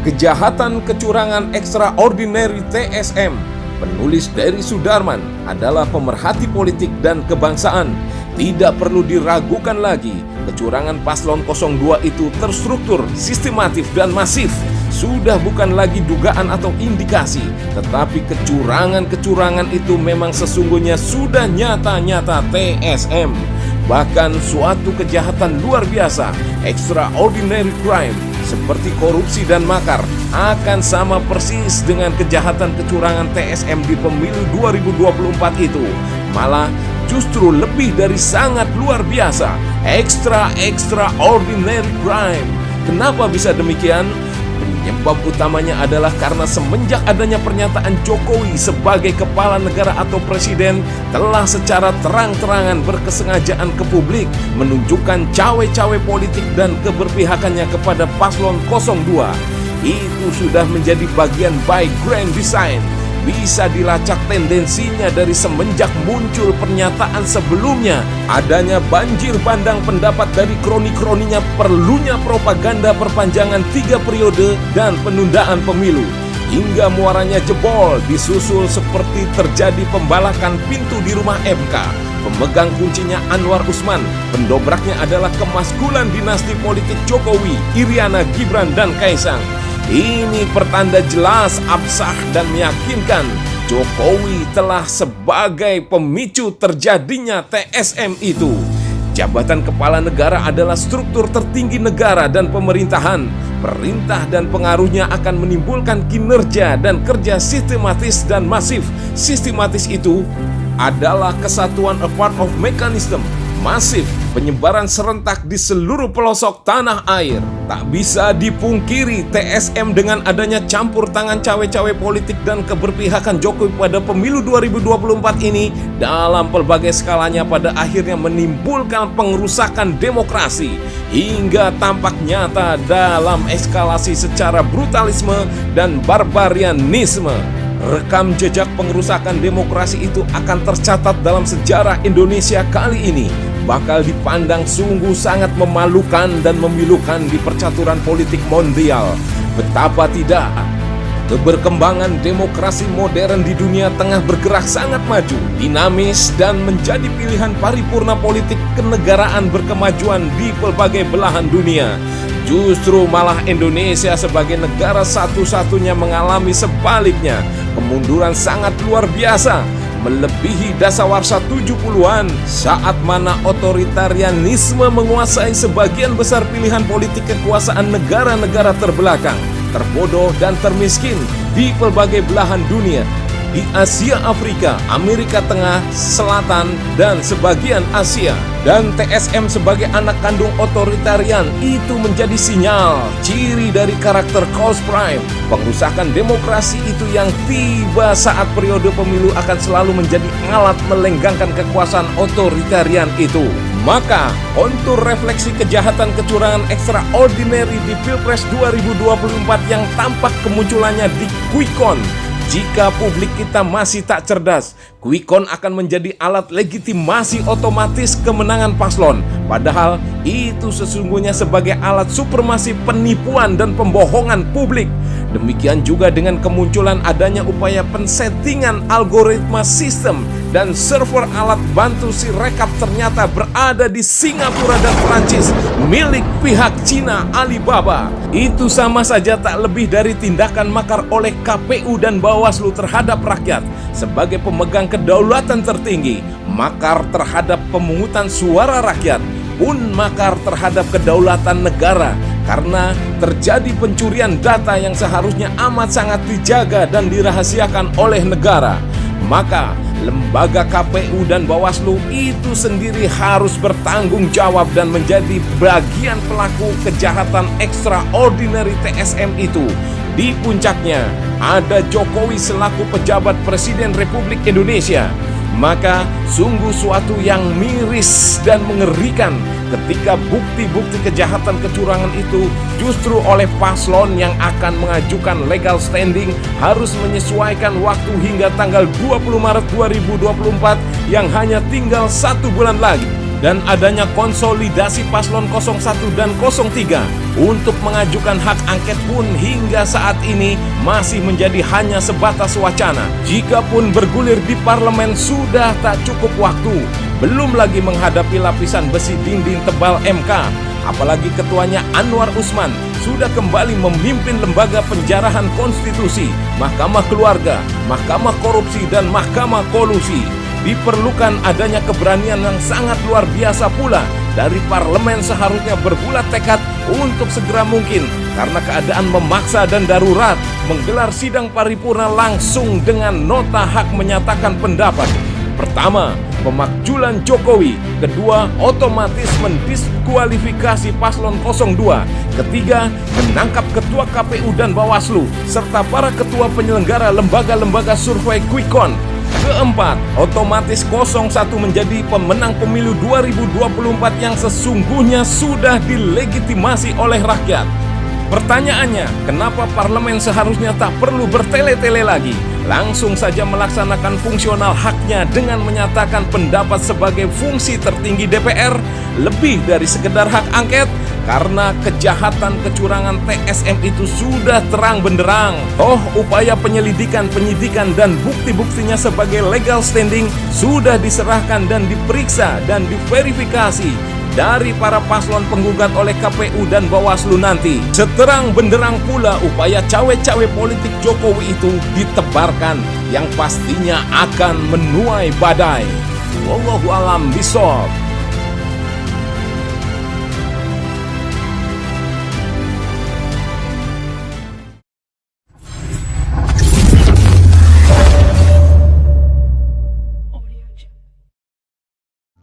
Kejahatan Kecurangan Extraordinary TSM, penulis Dery Sudarman, adalah pemerhati politik dan kebangsaan. Tidak perlu diragukan lagi, kecurangan paslon 02 itu terstruktur, sistematif, dan masif. Sudah bukan lagi dugaan atau indikasi, tetapi kecurangan-kecurangan itu memang sesungguhnya sudah nyata-nyata TSM. Bahkan suatu kejahatan luar biasa, extraordinary crime, seperti korupsi dan makar, akan sama persis dengan kejahatan kecurangan TSM di pemilu 2024 itu. Malah justru lebih dari sangat luar biasa, extraordinary crime. Kenapa bisa demikian? Penyebab utamanya adalah karena semenjak adanya pernyataan Jokowi sebagai kepala negara atau presiden telah secara terang-terangan berkesengajaan ke publik menunjukkan cawe-cawe politik dan keberpihakannya kepada paslon 02. Itu sudah menjadi bagian by grand design. Bisa dilacak tendensinya dari semenjak muncul pernyataan sebelumnya, adanya banjir bandang pendapat dari kroni-kroninya perlunya propaganda perpanjangan 3 periode dan penundaan pemilu, hingga muaranya jebol disusul seperti terjadi pembalakan pintu di rumah MK. Pemegang kuncinya Anwar Usman, pendobraknya adalah kemaskulan dinasti politik Jokowi, Iriana, Gibran, dan Kaisang. Ini pertanda jelas, absah, dan meyakinkan Jokowi telah sebagai pemicu terjadinya TSM itu. Jabatan kepala negara adalah struktur tertinggi negara dan pemerintahan. Perintah dan pengaruhnya akan menimbulkan kinerja dan kerja sistematis dan masif. Sistematis itu adalah kesatuan a part of mechanism. Masif, penyebaran serentak di seluruh pelosok tanah air. Tak bisa dipungkiri TSM dengan adanya campur tangan cawe-cawe politik dan keberpihakan Jokowi pada pemilu 2024 ini dalam pelbagai skalanya pada akhirnya menimbulkan pengerusakan demokrasi hingga tampak nyata dalam eskalasi secara brutalisme dan barbarianisme. Rekam jejak pengerusakan demokrasi itu akan tercatat dalam sejarah Indonesia kali ini. Bakal dipandang sungguh sangat memalukan dan memilukan di percaturan politik mondial. Betapa tidak, keberkembangan demokrasi modern di dunia tengah bergerak sangat maju, dinamis, dan menjadi pilihan paripurna politik kenegaraan berkemajuan di pelbagai belahan dunia. Justru malah Indonesia sebagai negara satu-satunya mengalami sebaliknya, kemunduran sangat luar biasa, melebihi dasawarsa 70-an saat mana otoritarianisme menguasai sebagian besar pilihan politik kekuasaan negara-negara terbelakang, terbodoh, dan termiskin di pelbagai belahan dunia, di Asia, Afrika, Amerika Tengah, Selatan, dan sebagian Asia. Dan TSM sebagai anak kandung otoritarian itu menjadi sinyal, ciri dari karakter cause prime. Pengerusakan demokrasi itu yang tiba saat periode pemilu akan selalu menjadi alat melenggangkan kekuasaan otoritarian itu. Maka, kontur refleksi kejahatan kecurangan extraordinary di Pilpres 2024 yang tampak kemunculannya di quick count. Jika publik kita masih tak cerdas, quick count akan menjadi alat legitimasi otomatis kemenangan paslon. Padahal itu sesungguhnya sebagai alat supremasi penipuan dan pembohongan publik. Demikian juga dengan kemunculan adanya upaya pensettingan algoritma sistem dan server alat bantu Sirekap ternyata berada di Singapura dan Perancis milik pihak Cina Alibaba. Itu sama saja tak lebih dari tindakan makar oleh KPU dan Bawaslu terhadap rakyat sebagai pemegang kedaulatan tertinggi. Makar terhadap pemungutan suara rakyat pun makar terhadap kedaulatan negara, karena terjadi pencurian data yang seharusnya amat sangat dijaga dan dirahasiakan oleh negara. Maka lembaga KPU dan Bawaslu itu sendiri harus bertanggung jawab dan menjadi bagian pelaku kejahatan extraordinary TSM itu. Di puncaknya ada Jokowi selaku pejabat Presiden Republik Indonesia. Maka sungguh suatu yang miris dan mengerikan ketika bukti-bukti kejahatan kecurangan itu justru oleh paslon yang akan mengajukan legal standing harus menyesuaikan waktu hingga tanggal 20 Maret 2024 yang hanya tinggal 1 bulan lagi. dan adanya konsolidasi paslon 01 dan 03 untuk mengajukan hak angket pun hingga saat ini masih menjadi hanya sebatas wacana. Jikapun bergulir di parlemen sudah tak cukup waktu, belum lagi menghadapi lapisan besi dinding tebal MK, apalagi ketuanya Anwar Usman sudah kembali memimpin lembaga penjarahan konstitusi, Mahkamah Keluarga, Mahkamah Korupsi, dan Mahkamah Kolusi. Diperlukan adanya keberanian yang sangat luar biasa pula dari parlemen, seharusnya berbulat tekad untuk segera mungkin karena keadaan memaksa dan darurat menggelar sidang paripurna langsung dengan nota hak menyatakan pendapat. Pertama, pemakjulan Jokowi. Kedua, otomatis mendiskualifikasi paslon 02. Ketiga, menangkap ketua KPU dan Bawaslu serta para ketua penyelenggara lembaga-lembaga survei Quick Count. Keempat, otomatis 01 menjadi pemenang pemilu 2024 yang sesungguhnya sudah dilegitimasi oleh rakyat. Pertanyaannya, kenapa parlemen seharusnya tak perlu bertele-tele lagi? Langsung saja melaksanakan fungsional haknya dengan menyatakan pendapat sebagai fungsi tertinggi DPR, lebih dari sekedar hak angket, karena kejahatan kecurangan TSM itu sudah terang benderang. Upaya penyelidikan, penyidikan, dan bukti-buktinya sebagai legal standing sudah diserahkan dan diperiksa dan diverifikasi dari para paslon penggugat oleh KPU dan Bawaslu nanti. Seterang benderang pula upaya cawe-cawe politik Jokowi itu ditebarkan yang pastinya akan menuai badai. Wallahu a'lam bishawab.